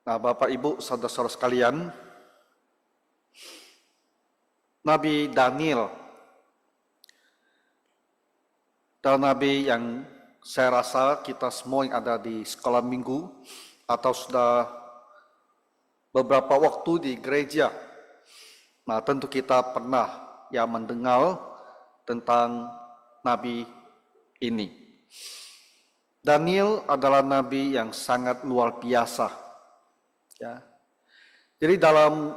Nah, Bapak, Ibu, saudara-saudara sekalian, Nabi Daniel adalah nabi yang saya rasa kita semua yang ada di sekolah minggu atau sudah beberapa waktu di gereja, nah tentu kita pernah mendengar tentang nabi ini. Daniel adalah nabi yang sangat luar biasa. Jadi dalam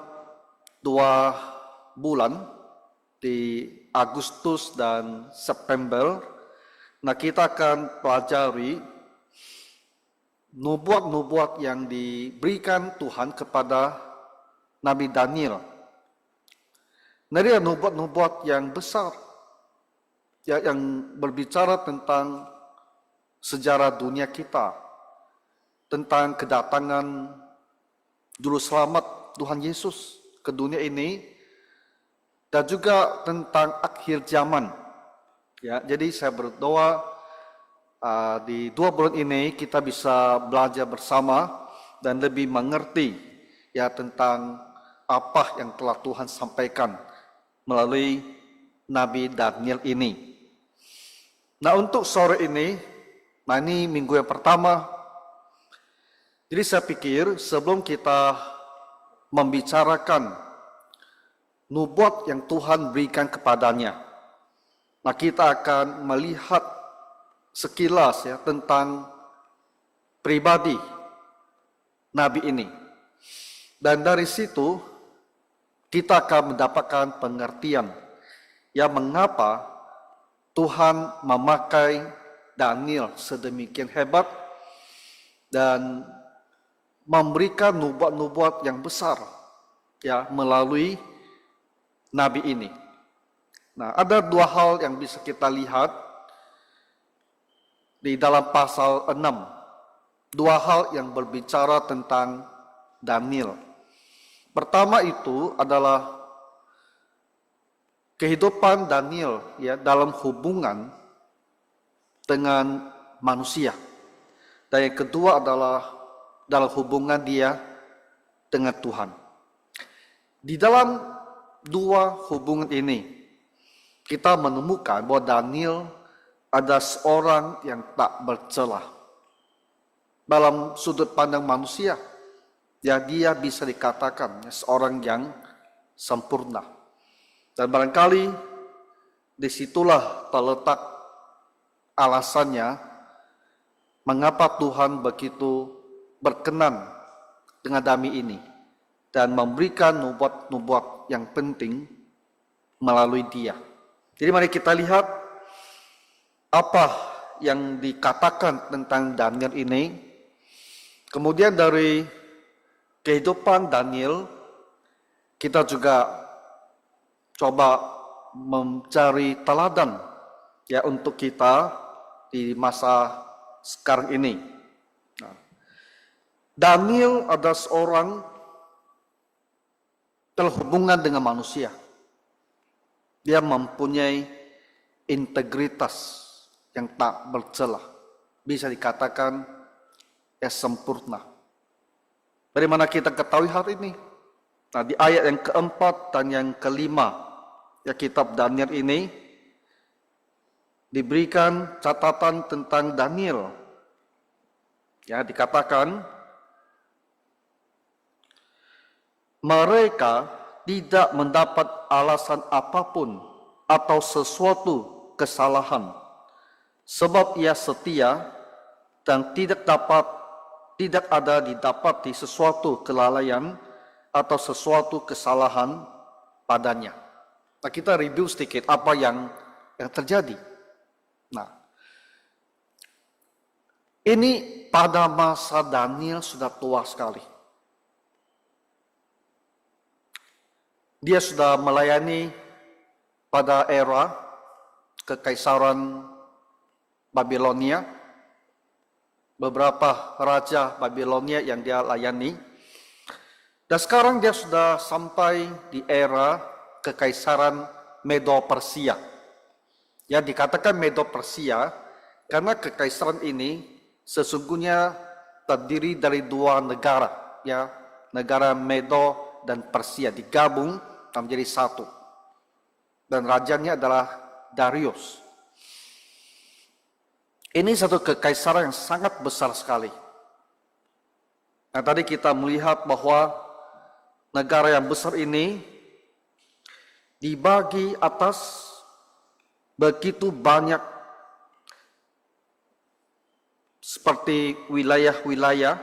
2 bulan di Agustus dan September, nah kita akan pelajari nubuat-nubuat yang diberikan Tuhan kepada Nabi Daniel. Nah, dia nubuat-nubuat yang besar, yang berbicara tentang sejarah dunia kita, tentang kedatangan Juru Selamat Tuhan Yesus ke dunia ini, dan juga tentang akhir zaman. Jadi saya berdoa di 2 bulan ini kita bisa belajar bersama dan lebih mengerti tentang apa yang telah Tuhan sampaikan melalui Nabi Daniel ini. Nah, untuk sore ini, ini minggu yang pertama. Jadi saya pikir sebelum kita membicarakan nubuat yang Tuhan berikan kepadanya, nah kita akan melihat sekilas tentang pribadi Nabi ini. Dan dari situ kita akan mendapatkan pengertian mengapa Tuhan memakai Daniel sedemikian hebat dan memberikan nubuat-nubuat yang besar melalui nabi ini. Nah, ada 2 hal yang bisa kita lihat di dalam pasal 6. 2 hal yang berbicara tentang Daniel. Pertama itu adalah kehidupan Daniel dalam hubungan dengan manusia. Dan yang kedua adalah dalam hubungan dia dengan Tuhan. Di dalam 2 hubungan ini, kita menemukan bahwa Daniel ada seorang yang tak bercelah. Dalam sudut pandang manusia, dia bisa dikatakan seorang yang sempurna. Dan barangkali disitulah terletak alasannya mengapa Tuhan begitu berkenan dengan nabi ini dan memberikan nubuat-nubuat yang penting melalui dia. Jadi mari kita lihat apa yang dikatakan tentang Daniel ini. Kemudian dari kehidupan Daniel, kita juga coba mencari teladan untuk kita di masa sekarang ini. Daniel adalah seorang terhubungan dengan manusia. Dia mempunyai integritas yang tak bercelah. Bisa dikatakan sempurna. Dari mana kita ketahui hal ini? Nah, di ayat yang keempat dan yang kelima kitab Daniel ini diberikan catatan tentang Daniel. Dikatakan mereka tidak mendapat alasan apapun atau sesuatu kesalahan, sebab ia setia dan tidak ada didapati sesuatu kelalaian atau sesuatu kesalahan padanya. Nah, kita review sedikit apa yang terjadi. Nah, ini pada masa Daniel sudah tua sekali. Dia sudah melayani pada era kekaisaran Babilonia, beberapa raja Babilonia yang dia layani. Dan sekarang dia sudah sampai di era kekaisaran Medo-Persia. Dikatakan Medo-Persia karena kekaisaran ini sesungguhnya terdiri dari 2 negara, ya, negara Medo dan Persia digabung menjadi satu. Dan rajanya adalah Darius. Ini satu kekaisaran yang sangat besar sekali. Nah, tadi kita melihat bahwa negara yang besar ini dibagi atas begitu banyak seperti wilayah-wilayah,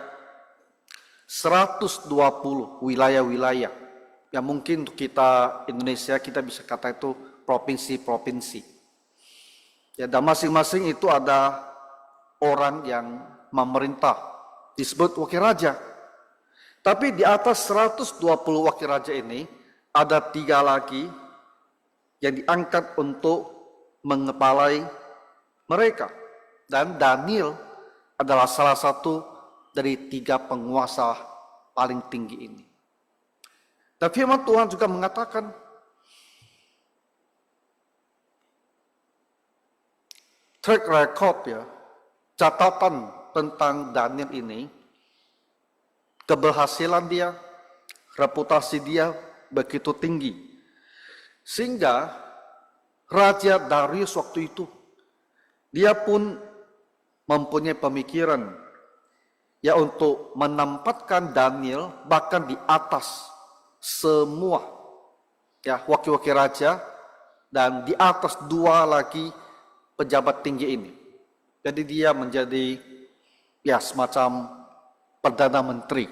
120 wilayah-wilayah. Ya mungkin untuk kita Indonesia kita bisa kata itu provinsi-provinsi. Ya, dan masing-masing itu ada orang yang memerintah, disebut wakil raja. Tapi di atas 120 wakil raja ini ada 3 lagi yang diangkat untuk mengepalai mereka. Dan Daniel adalah salah satu dari 3 penguasa paling tinggi ini. Dan firman Tuhan juga mengatakan, track record ya, catatan tentang Daniel ini, keberhasilan dia, reputasi dia begitu tinggi. Sehingga Raja Darius waktu itu, dia pun mempunyai pemikiran ya untuk menempatkan Daniel bahkan di atas semua ya wakil-wakil raja dan di atas 2 lagi pejabat tinggi ini. Jadi dia menjadi ya semacam perdana menteri.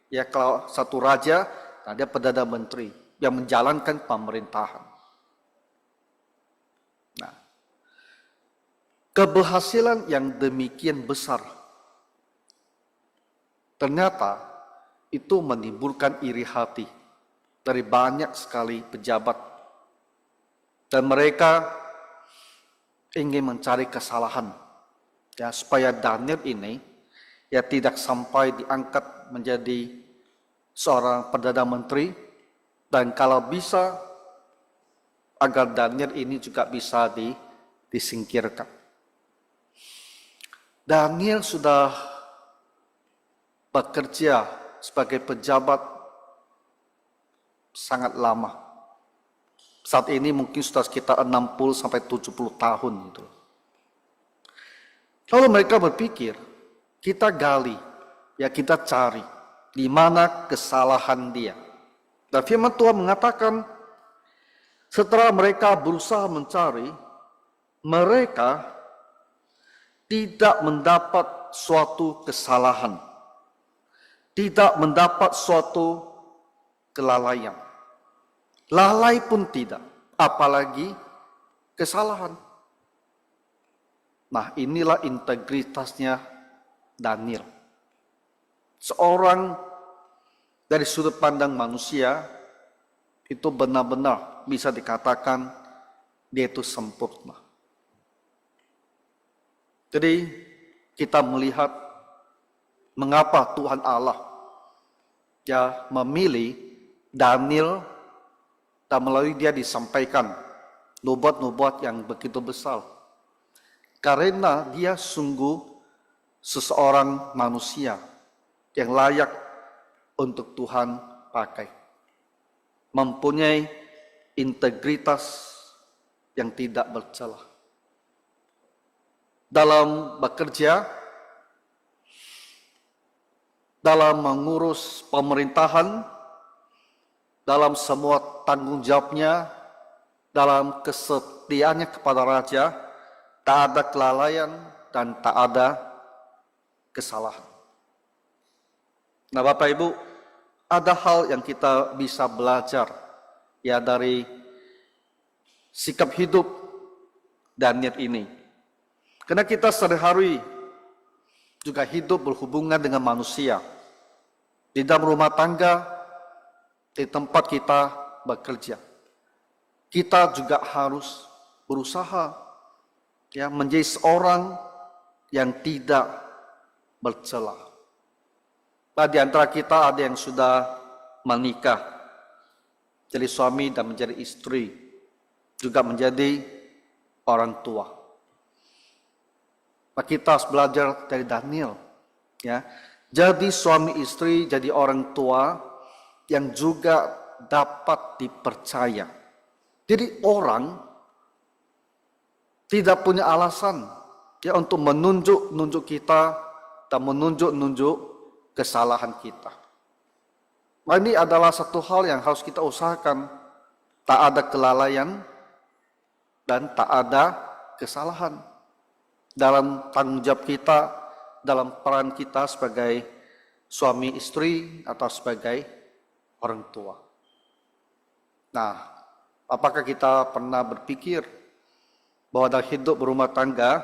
Ya kalau satu raja, nah dia perdana menteri yang menjalankan pemerintahan. Nah, keberhasilan yang demikian besar ternyata itu menimbulkan iri hati dari banyak sekali pejabat. Dan mereka ingin mencari kesalahan. Ya, supaya Daniel ini ya tidak sampai diangkat menjadi seorang perdana menteri. Dan kalau bisa, agar Daniel ini juga bisa disingkirkan. Daniel sudah bekerja sebagai pejabat sangat lama. Saat ini mungkin sudah sekitar 60 sampai 70 tahun itu. Lalu mereka berpikir, kita gali, ya kita cari di mana kesalahan dia. Dan firman Tuhan mengatakan, setelah mereka berusaha mencari, mereka tidak mendapat suatu kesalahan, tidak mendapat suatu kelalaian. Lalai pun tidak, apalagi kesalahan. Nah, inilah integritasnya Daniel. Seorang dari sudut pandang manusia itu benar-benar bisa dikatakan dia itu sempurna. Jadi kita melihat mengapa Tuhan Allah ya memilih Daniel dan melalui dia disampaikan nubuat-nubuat yang begitu besar. Karena dia sungguh seseorang manusia yang layak untuk Tuhan pakai. Mempunyai integritas yang tidak bercela. Dalam bekerja, dalam mengurus pemerintahan, dalam semua tanggung jawabnya, dalam kesetiaannya kepada raja, tak ada kelalaian dan tak ada kesalahan. Nah, Bapak Ibu, ada hal yang kita bisa belajar ya dari sikap hidup Daniel ini. Karena kita sehari-hari juga hidup berhubungan dengan manusia. Di dalam rumah tangga, di tempat kita bekerja. Kita juga harus berusaha ya menjadi seorang yang tidak bercela. Di antara kita ada yang sudah menikah, jadi suami dan menjadi istri, juga menjadi orang tua. Kita harus belajar dari Daniel, ya Jadi suami istri, jadi orang tua yang juga dapat dipercaya. Jadi orang tidak punya alasan ya untuk menunjuk kita dan menunjuk kesalahan kita. Nah, ini adalah satu hal yang harus kita usahakan. Tak ada kelalaian dan tak ada kesalahan dalam tanggung jawab kita, dalam peran kita sebagai suami istri atau sebagai orang tua. Nah, apakah kita pernah berpikir bahwa dalam hidup berumah tangga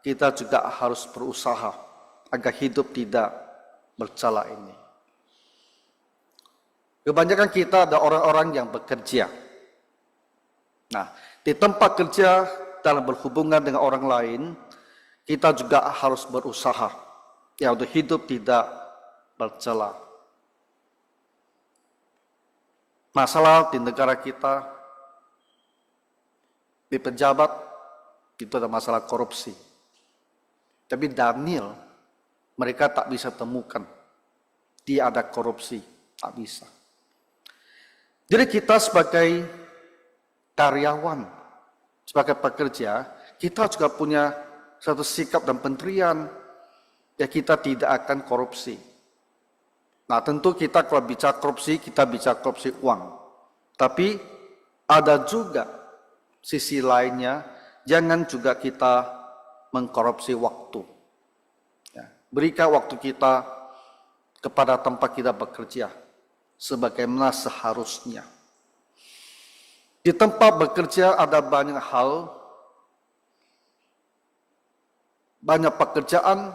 kita juga harus berusaha agar hidup tidak bercela ini? Kebanyakan kita ada orang-orang yang bekerja. Nah, di tempat kerja dalam berhubungan dengan orang lain, kita juga harus berusaha ya untuk hidup tidak bercela. Masalah di negara kita, di pejabat, itu ada masalah korupsi. Tapi Daniel, mereka tak bisa temukan dia ada korupsi, tak bisa. Jadi kita sebagai karyawan, sebagai pekerja, kita juga punya satu sikap dan pendirian ya kita tidak akan korupsi. Nah, tentu kita kalau bicara korupsi, kita bicara korupsi uang. Tapi ada juga sisi lainnya, jangan juga kita mengkorupsi waktu. Ya, berikan waktu kita kepada tempat kita bekerja sebagaimana seharusnya. Di tempat bekerja ada banyak hal, banyak pekerjaan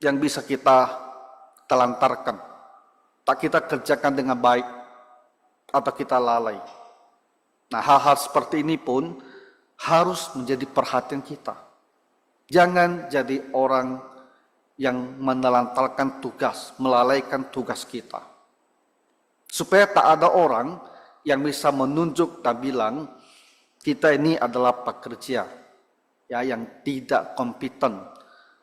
yang bisa kita telantarkan, tak kita kerjakan dengan baik, atau kita lalai. Nah, hal-hal seperti ini pun harus menjadi perhatian kita. Jangan jadi orang yang menelantarkan tugas, melalaikan tugas kita. Supaya tak ada orang yang bisa menunjuk dan bilang, kita ini adalah pekerja ya, yang tidak kompeten,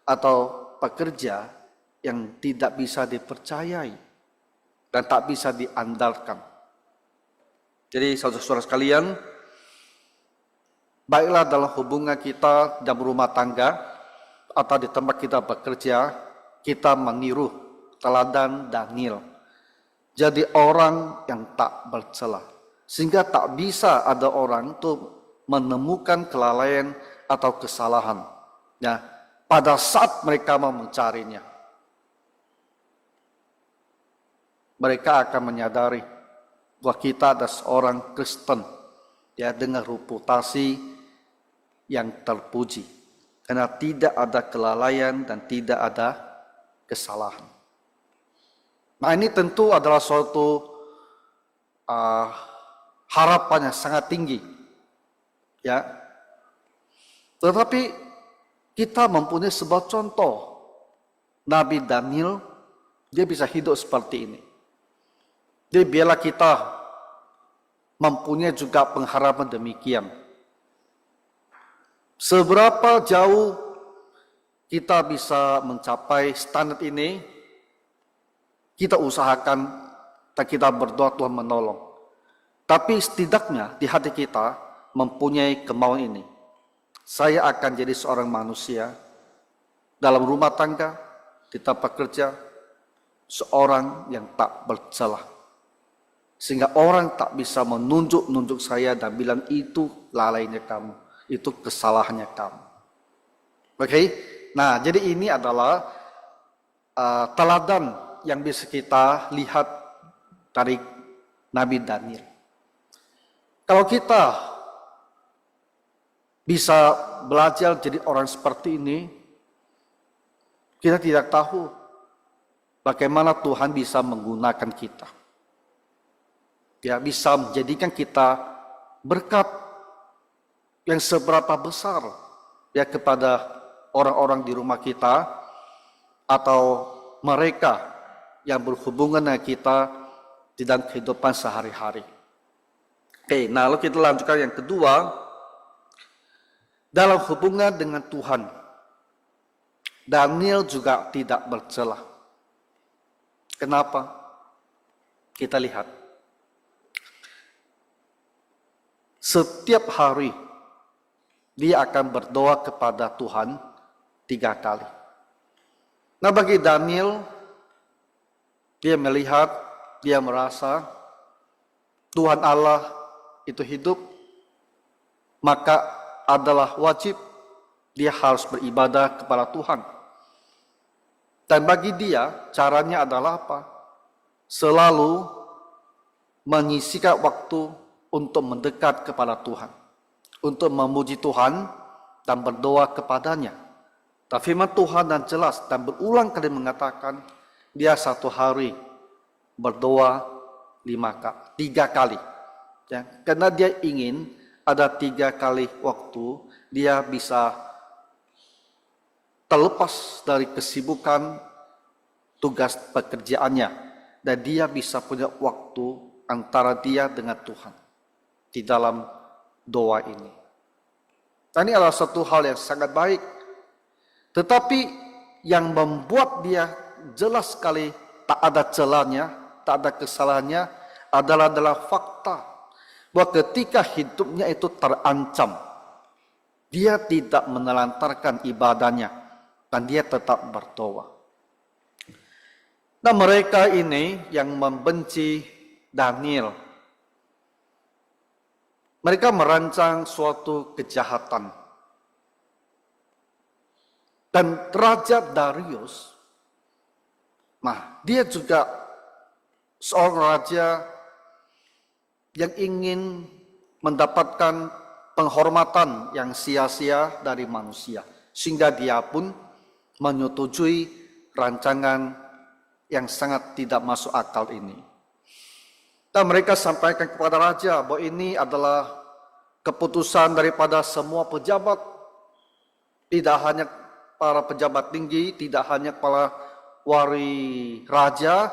atau pekerja yang tidak bisa dipercayai dan tak bisa diandalkan. Jadi saudara-saudara sekalian, baiklah dalam hubungan kita dalam rumah tangga atau di tempat kita bekerja, kita meniru teladan Daniel. Jadi orang yang tak bercela. Sehingga tak bisa ada orang itu menemukan kelalaian atau kesalahan. Ya, pada saat mereka mau mencarinya. Mereka akan menyadari bahwa kita adalah seorang Kristen ya, dengan reputasi yang terpuji. Karena tidak ada kelalaian dan tidak ada kesalahan. Nah, ini tentu adalah suatu harapan yang sangat tinggi. Ya. Tetapi kita mempunyai sebuah contoh. Nabi Daniel, dia bisa hidup seperti ini. Jadi biarlah kita mempunyai juga pengharapan demikian. Seberapa jauh kita bisa mencapai standar ini, kita usahakan dan kita berdoa Tuhan menolong. Tapi setidaknya di hati kita mempunyai kemauan ini. Saya akan jadi seorang manusia dalam rumah tangga, di tempat kerja, seorang yang tak bercela. Sehingga orang tak bisa menunjuk saya dan bilang itu lalainya kamu, itu kesalahannya kamu. Oke? Nah, jadi ini adalah teladan yang bisa kita lihat dari Nabi Daniel. Kalau kita bisa belajar jadi orang seperti ini, kita tidak tahu bagaimana Tuhan bisa menggunakan kita. Ya, bisa menjadikan kita berkat yang seberapa besar ya kepada orang-orang di rumah kita atau mereka yang berhubungan dengan kita di dalam kehidupan sehari-hari. Oke, nah lalu kita lanjutkan yang kedua, dalam hubungan dengan Tuhan. Daniel juga tidak bercela. Kenapa? Kita lihat. Setiap hari dia akan berdoa kepada Tuhan 3 kali. Nah, bagi Daniel, dia melihat, dia merasa Tuhan Allah itu hidup, maka adalah wajib dia harus beribadah kepada Tuhan. Dan bagi dia, caranya adalah apa? Selalu menyisihkan waktu untuk mendekat kepada Tuhan, untuk memuji Tuhan dan berdoa kepadanya. Dan firman Tuhan dan jelas dan berulang kali mengatakan, dia satu hari berdoa 3 kali. Ya, karena dia ingin ada 3 kali waktu dia bisa terlepas dari kesibukan tugas pekerjaannya dan dia bisa punya waktu antara dia dengan Tuhan di dalam doa ini. Dan ini adalah satu hal yang sangat baik. Tetapi yang membuat dia jelas sekali tak ada celahnya, tak ada kesalahannya adalah fakta bahwa ketika hidupnya itu terancam, dia tidak menelantarkan ibadahnya dan dia tetap berdoa. Nah, mereka ini yang membenci Daniel, mereka merancang suatu kejahatan. Dan Raja Darius, nah dia juga seorang raja yang ingin mendapatkan penghormatan yang sia-sia dari manusia. Sehingga dia pun menyetujui rancangan yang sangat tidak masuk akal ini. Dan mereka sampaikan kepada raja bahwa ini adalah keputusan daripada semua pejabat, tidak hanya para pejabat tinggi, tidak hanya para wali raja,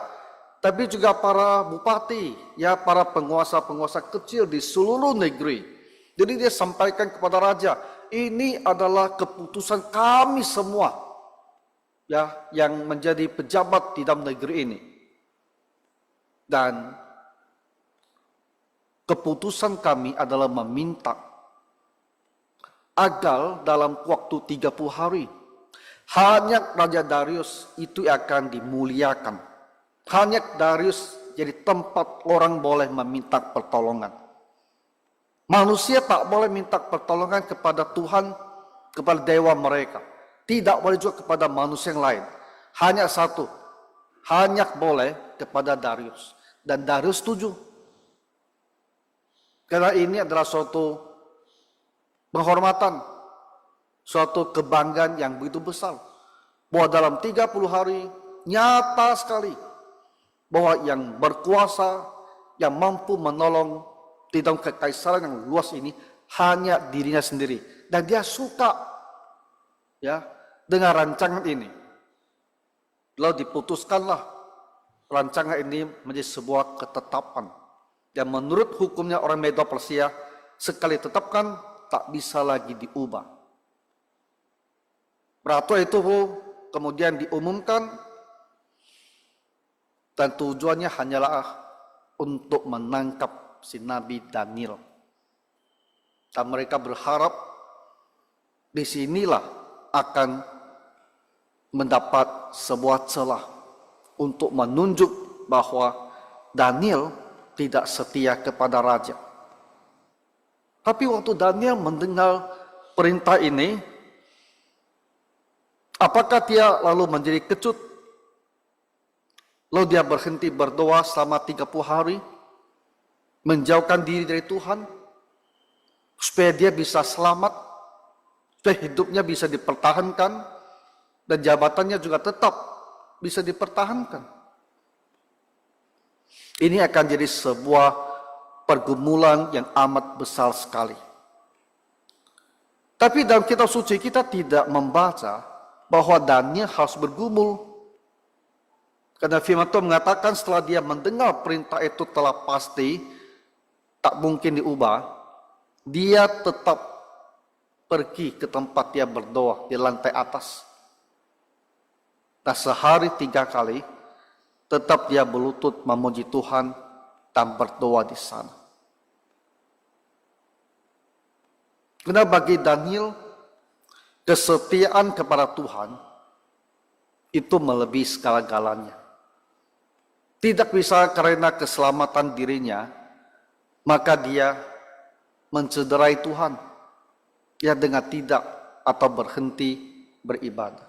tapi juga para bupati, ya para penguasa-penguasa kecil di seluruh negeri. Jadi dia sampaikan kepada raja, ini adalah keputusan kami semua, ya yang menjadi pejabat di dalam negeri ini. Dan keputusan kami adalah meminta agar dalam waktu 30 hari hanya Raja Darius itu akan dimuliakan. Hanya Darius jadi tempat orang boleh meminta pertolongan. Manusia tak boleh minta pertolongan kepada Tuhan, kepada dewa mereka. Tidak boleh juga kepada manusia yang lain. Hanya satu, hanya boleh kepada Darius. Dan Darius setuju. Karena ini adalah suatu penghormatan, suatu kebanggaan yang begitu besar. Bahwa dalam 30 hari nyata sekali bahwa yang berkuasa, yang mampu menolong di dalam kekaisaran yang luas ini hanya dirinya sendiri. Dan dia suka ya dengan rancangan ini. Lalu diputuskanlah rancangan ini menjadi sebuah ketetapan. Dan menurut hukumnya orang Medo Persia, sekali tetapkan tak bisa lagi diubah. Peraturan itu kemudian diumumkan dan tujuannya hanyalah untuk menangkap si Nabi Daniel. Dan mereka berharap disinilah akan mendapat sebuah celah untuk menunjuk bahwa Daniel tidak setia kepada raja. Tapi waktu Daniel mendengar perintah ini, apakah dia lalu menjadi kecut? Lalu dia berhenti berdoa selama 30 hari, menjauhkan diri dari Tuhan, supaya dia bisa selamat, supaya hidupnya bisa dipertahankan, dan jabatannya juga tetap bisa dipertahankan. Ini akan jadi sebuah pergumulan yang amat besar sekali. Tapi dalam kitab suci kita tidak membaca bahwa Daniel harus bergumul. Karena firman Tuhan mengatakan setelah dia mendengar perintah itu telah pasti, tak mungkin diubah, dia tetap pergi ke tempat dia berdoa di lantai atas. Dan sehari 3 kali, tetap dia berlutut memuji Tuhan dan berdoa di sana. Karena bagi Daniel, kesetiaan kepada Tuhan itu melebihi segala-galanya. Tidak bisa karena keselamatan dirinya, maka dia mencederai Tuhan. Dia dengan tidak atau berhenti beribadah.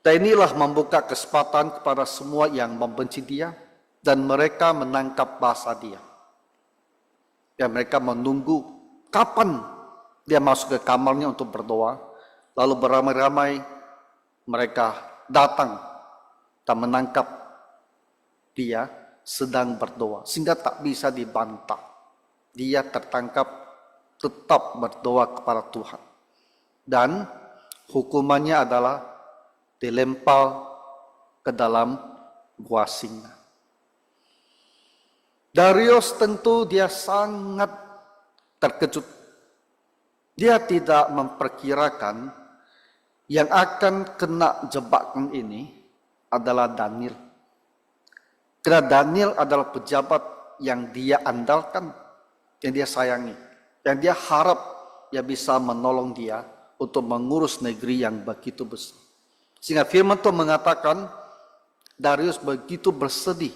Dan inilah membuka kesempatan kepada semua yang membenci dia, dan mereka menangkap bahasa dia. Dan mereka menunggu kapan dia masuk ke kamarnya untuk berdoa, lalu beramai-ramai mereka datang dan menangkap dia sedang berdoa, sehingga tak bisa dibantah. Dia tertangkap tetap berdoa kepada Tuhan. Dan hukumannya adalah dilempar ke dalam gua singa. Darius tentu dia sangat terkejut. Dia tidak memperkirakan yang akan kena jebakan ini adalah Daniel. Karena Daniel adalah pejabat yang dia andalkan, yang dia sayangi, yang dia harap dia bisa menolong dia untuk mengurus negeri yang begitu besar. Sehingga firman Tuhan mengatakan Darius begitu bersedih.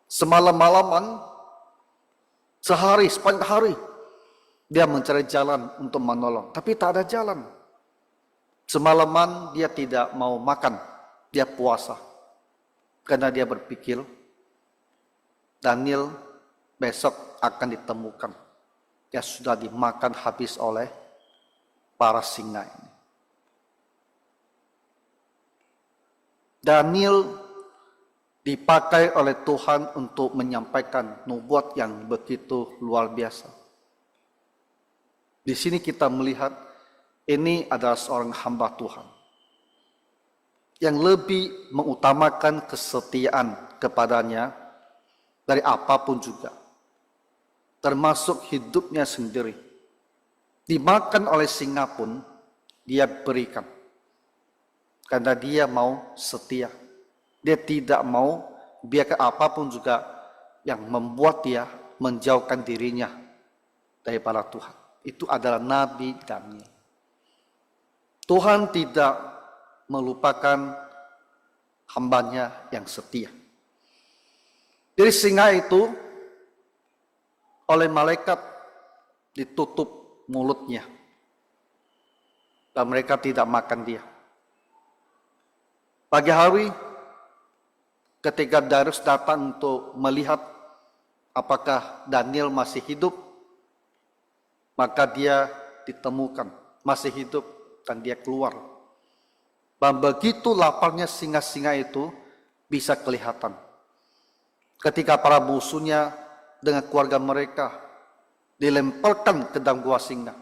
Semalam-malaman, sehari, sepanjang hari, dia mencari jalan untuk menolong. Tapi tak ada jalan. Semalaman dia tidak mau makan, dia puasa. Karena dia berpikir, Daniel besok akan ditemukan. Dia sudah dimakan habis oleh para singa ini. Daniel dipakai oleh Tuhan untuk menyampaikan nubuat yang begitu luar biasa. Di sini kita melihat ini adalah seorang hamba Tuhan yang lebih mengutamakan kesetiaan kepadanya dari apapun juga, termasuk hidupnya sendiri. Dimakan oleh singa pun dia berikan, karena dia mau setia. Dia tidak mau biarkan apapun juga yang membuat dia menjauhkan dirinya daripada Tuhan. Itu adalah Nabi Daniel. Tuhan tidak melupakan hambanya yang setia. Jadi singa itu oleh malaikat ditutup mulutnya. Dan mereka tidak makan dia. Pagi hari ketika Darius datang untuk melihat apakah Daniel masih hidup, maka dia ditemukan masih hidup dan dia keluar. Dan begitu laparnya singa-singa itu bisa kelihatan. Ketika para musuhnya dengan keluarga mereka dilemparkan ke dalam gua singa,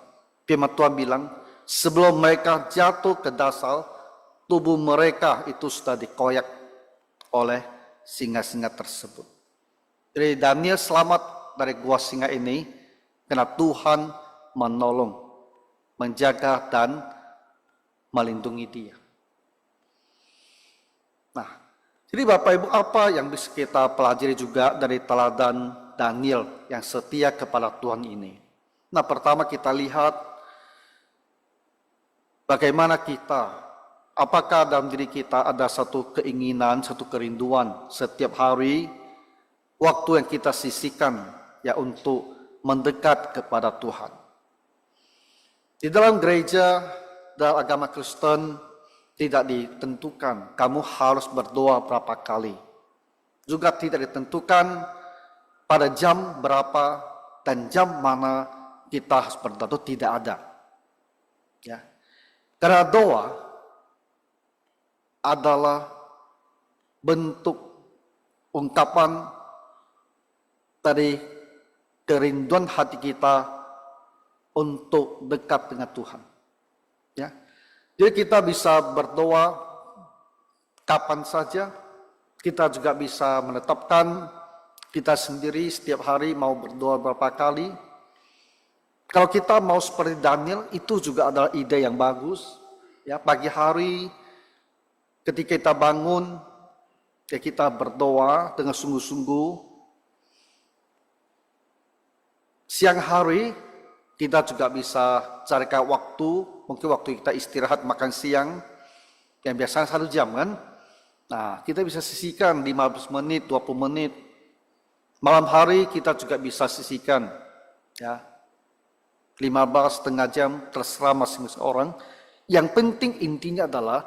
firman Tuhan bilang, sebelum mereka jatuh ke dasar, tubuh mereka itu sudah dikoyak oleh singa-singa tersebut. Jadi Daniel selamat dari gua singa ini karena Tuhan menolong, menjaga dan melindungi dia. Nah, jadi Bapak Ibu, apa yang bisa kita pelajari juga dari teladan Daniel yang setia kepada Tuhan ini? Nah, pertama kita lihat bagaimana kita, apakah dalam diri kita ada satu keinginan, satu kerinduan setiap hari, waktu yang kita sisihkan ya untuk mendekat kepada Tuhan. Di dalam gereja, dalam agama Kristen, tidak ditentukan kamu harus berdoa berapa kali. Juga tidak ditentukan pada jam berapa dan jam mana kita harus berdoa. Itu tidak ada. Ya. Karena doa adalah bentuk ungkapan dari kerinduan hati kita untuk dekat dengan Tuhan. Ya. Jadi kita bisa berdoa kapan saja. Kita juga bisa menetapkan kita sendiri setiap hari mau berdoa berapa kali. Kalau kita mau seperti Daniel, itu juga adalah ide yang bagus. Ya, pagi hari ketika kita bangun, ya kita berdoa dengan sungguh-sungguh. Siang hari kita juga bisa carikan waktu, mungkin waktu kita istirahat makan siang, yang biasanya 1 jam kan. Nah, kita bisa sisihkan 15 menit, 20 menit. Malam hari kita juga bisa sisihkan, ya 15 setengah jam, terserah masing-masing orang. Yang penting intinya adalah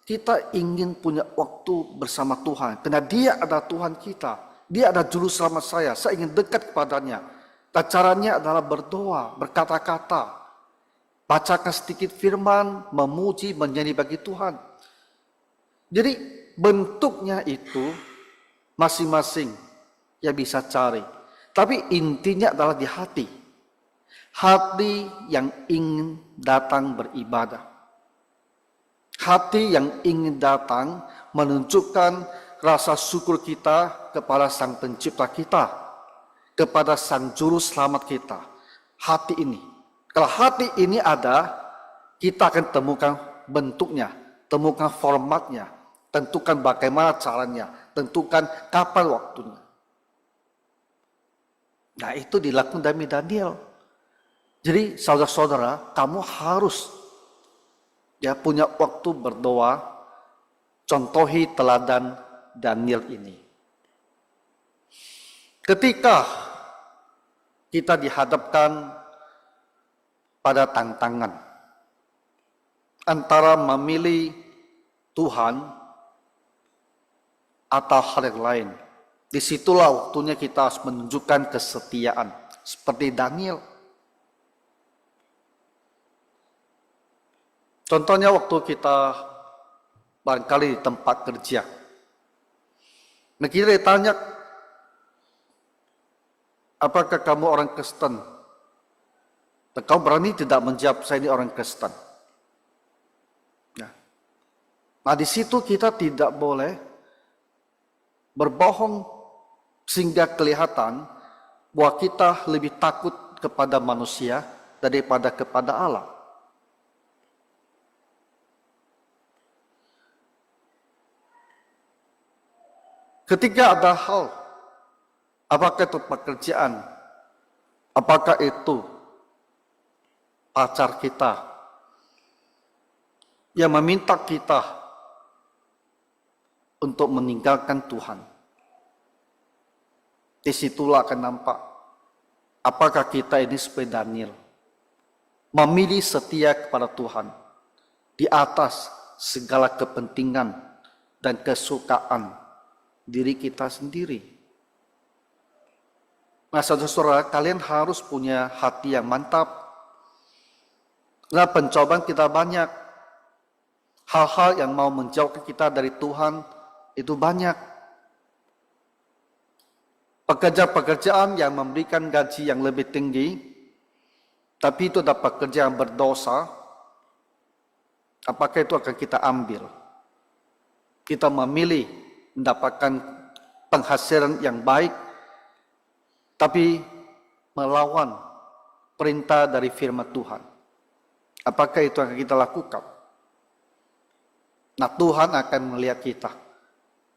kita ingin punya waktu bersama Tuhan. Karena Dia adalah Tuhan kita. Dia adalah juru selamat saya ingin dekat kepadanya. Dan caranya adalah berdoa, berkata-kata, bacakan sedikit firman, memuji, menyanyi bagi Tuhan. Jadi bentuknya itu masing-masing yang bisa cari. Tapi intinya adalah di hati. Hati yang ingin datang beribadah. Hati yang ingin datang menunjukkan rasa syukur kita kepada Sang Pencipta kita. Kepada Sang Juru Selamat kita. Hati ini. Kalau hati ini ada, kita akan temukan bentuknya, temukan formatnya, tentukan bagaimana caranya, tentukan kapan waktunya. Nah, itu dilakukan Nabi Daniel. Jadi saudara-saudara, kamu harus punya waktu berdoa, contohi teladan Daniel ini. Ketika kita dihadapkan pada tantangan antara memilih Tuhan atau hal yang lain, disitulah waktunya kita harus menunjukkan kesetiaan seperti Daniel. Contohnya waktu kita barangkali di tempat kerja, nah kita ditanya, apakah kamu orang Kristen? Dan kau berani tidak menjawab, saya ini orang Kristen. Nah, di situ kita tidak boleh berbohong sehingga kelihatan bahwa kita lebih takut kepada manusia daripada kepada Allah. Ketika ada hal, apakah itu pekerjaan, apakah itu pacar kita yang meminta kita untuk meninggalkan Tuhan, disitulah akan nampak apakah kita ini seperti Daniel, memilih setia kepada Tuhan di atas segala kepentingan dan kesukaan diri kita sendiri. Nah, saudara-saudara, kalian harus punya hati yang mantap. Nah, pencobaan kita banyak. Hal-hal yang mau menjauhkan kita dari Tuhan itu banyak. Pekerjaan yang memberikan gaji yang lebih tinggi, tapi itu adalah pekerjaan berdosa. Apakah itu akan kita ambil? Kita memilih mendapatkan penghasilan yang baik, tapi melawan perintah dari firman Tuhan. Apakah itu akan kita lakukan? Nah, Tuhan akan melihat kita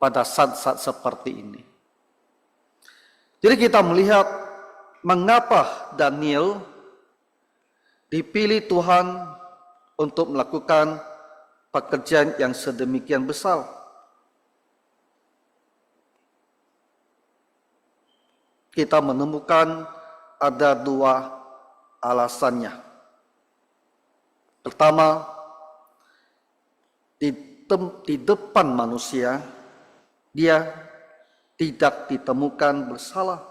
pada saat-saat seperti ini. Jadi kita melihat mengapa Daniel dipilih Tuhan untuk melakukan pekerjaan yang sedemikian besar. Kita menemukan ada 2 alasannya. Pertama, di depan manusia, dia tidak ditemukan bersalah.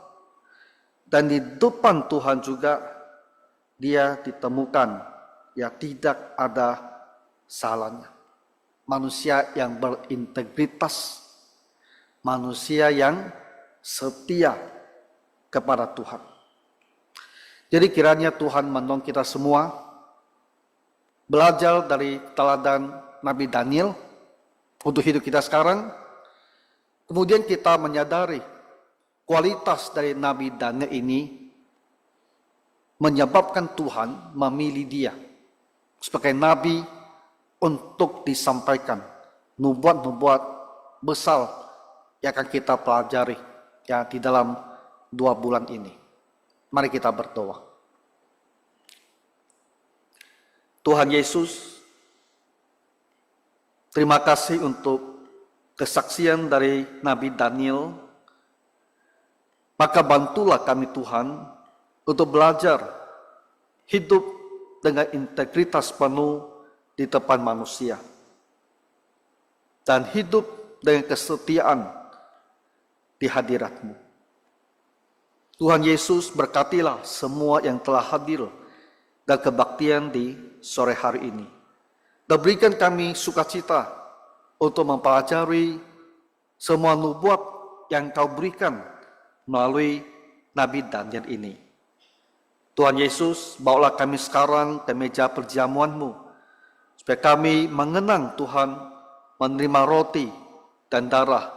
Dan di depan Tuhan juga, dia ditemukan tidak ada salahnya. Manusia yang berintegritas, manusia yang setia kepada Tuhan. Jadi kiranya Tuhan menolong kita semua belajar dari teladan Nabi Daniel untuk hidup kita sekarang. Kemudian kita menyadari kualitas dari Nabi Daniel ini menyebabkan Tuhan memilih dia sebagai nabi untuk disampaikan nubuat-nubuat besar yang akan kita pelajari ya di dalam 2 bulan ini. Mari kita berdoa. Tuhan Yesus, terima kasih untuk kesaksian dari Nabi Daniel. Maka bantulah kami Tuhan untuk belajar hidup dengan integritas penuh di depan manusia. Dan hidup dengan kesetiaan di hadirat-Mu. Tuhan Yesus, berkatilah semua yang telah hadir dan kebaktian di sore hari ini. Dan berikan kami sukacita untuk mempelajari semua nubuat yang Kau berikan melalui Nabi Daniel ini. Tuhan Yesus, bawalah kami sekarang ke meja perjamuan-Mu, supaya kami mengenang Tuhan, menerima roti dan darah,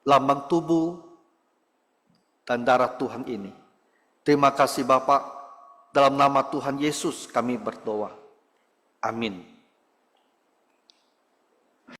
lambang tubuh dan darah Tuhan ini. Terima kasih Bapa, dalam nama Tuhan Yesus kami berdoa. Amin.